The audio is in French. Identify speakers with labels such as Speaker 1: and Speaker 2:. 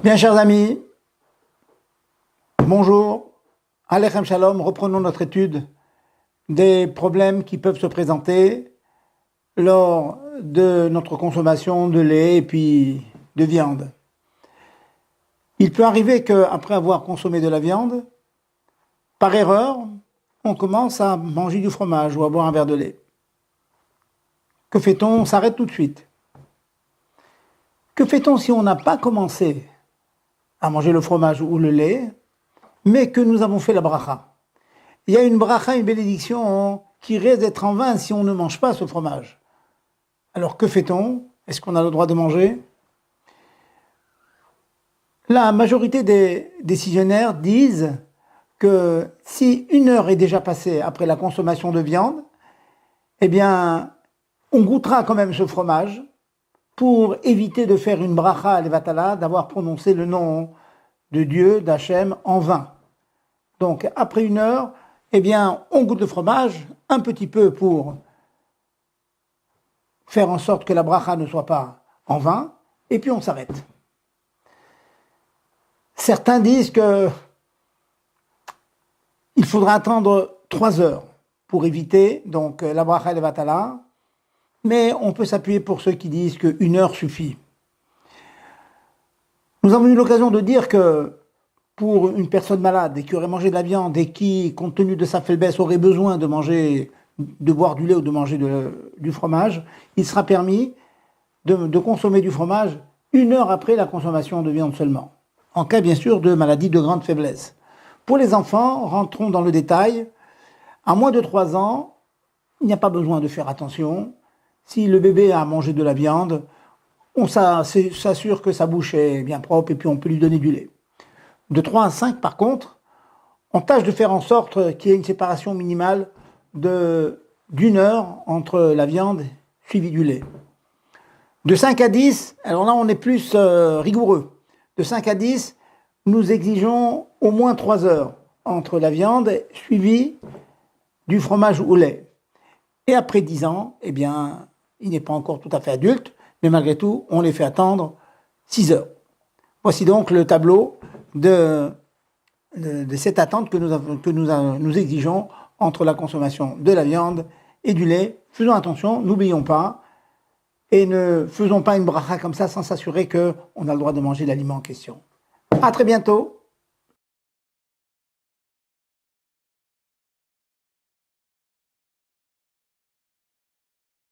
Speaker 1: Bien, chers amis, bonjour, Alechem Shalom, reprenons notre étude des problèmes qui peuvent se présenter lors de notre consommation de lait et puis de viande. Il peut arriver qu'après avoir consommé de la viande, par erreur, on commence à manger du fromage ou à boire un verre de lait. Que fait-on? On s'arrête tout de suite. Que fait-on si on n'a pas commencé à manger le fromage ou le lait, mais que nous avons fait la bracha? Il y a une bracha, une bénédiction qui risque d'être en vain si on ne mange pas ce fromage. Alors que fait-on? Est-ce qu'on a le droit de manger? La majorité des décisionnaires disent que si 1 heure est déjà passée après la consommation de viande, eh bien, on goûtera quand même ce fromage pour éviter de faire une bracha à levatala, d'avoir prononcé le nom de Dieu, d'Hachem, en vain. Donc, après 1 heure, eh bien, on goûte le fromage un petit peu pour faire en sorte que la bracha ne soit pas en vain, et puis on s'arrête. Certains disent que il faudra attendre 3 heures pour éviter donc la bracha et levatala, mais on peut s'appuyer pour ceux qui disent qu'1 heure suffit. Nous avons eu l'occasion de dire que pour une personne malade et qui aurait mangé de la viande et qui, compte tenu de sa faiblesse, aurait besoin de boire du lait ou de manger du fromage, il sera permis de consommer du fromage 1 heure après la consommation de viande seulement, en cas bien sûr de maladie de grande faiblesse. Pour les enfants, rentrons dans le détail, à moins de 3 ans, il n'y a pas besoin de faire attention. Si le bébé a mangé de la viande, on s'assure que sa bouche est bien propre et puis on peut lui donner du lait. De 3 à 5, par contre, on tâche de faire en sorte qu'il y ait une séparation minimale d'1 heure entre la viande suivie du lait. De 5 à 10, alors là on est plus rigoureux. De 5 à 10, nous exigeons au moins 3 heures entre la viande suivie du fromage ou lait. Et après 10 ans, eh bien, il n'est pas encore tout à fait adulte, mais malgré tout, on les fait attendre 6 heures. Voici donc le tableau de cette attente que nous exigeons entre la consommation de la viande et du lait. Faisons attention, n'oublions pas, et ne faisons pas une bracha comme ça sans s'assurer qu'on a le droit de manger l'aliment en question. À très bientôt.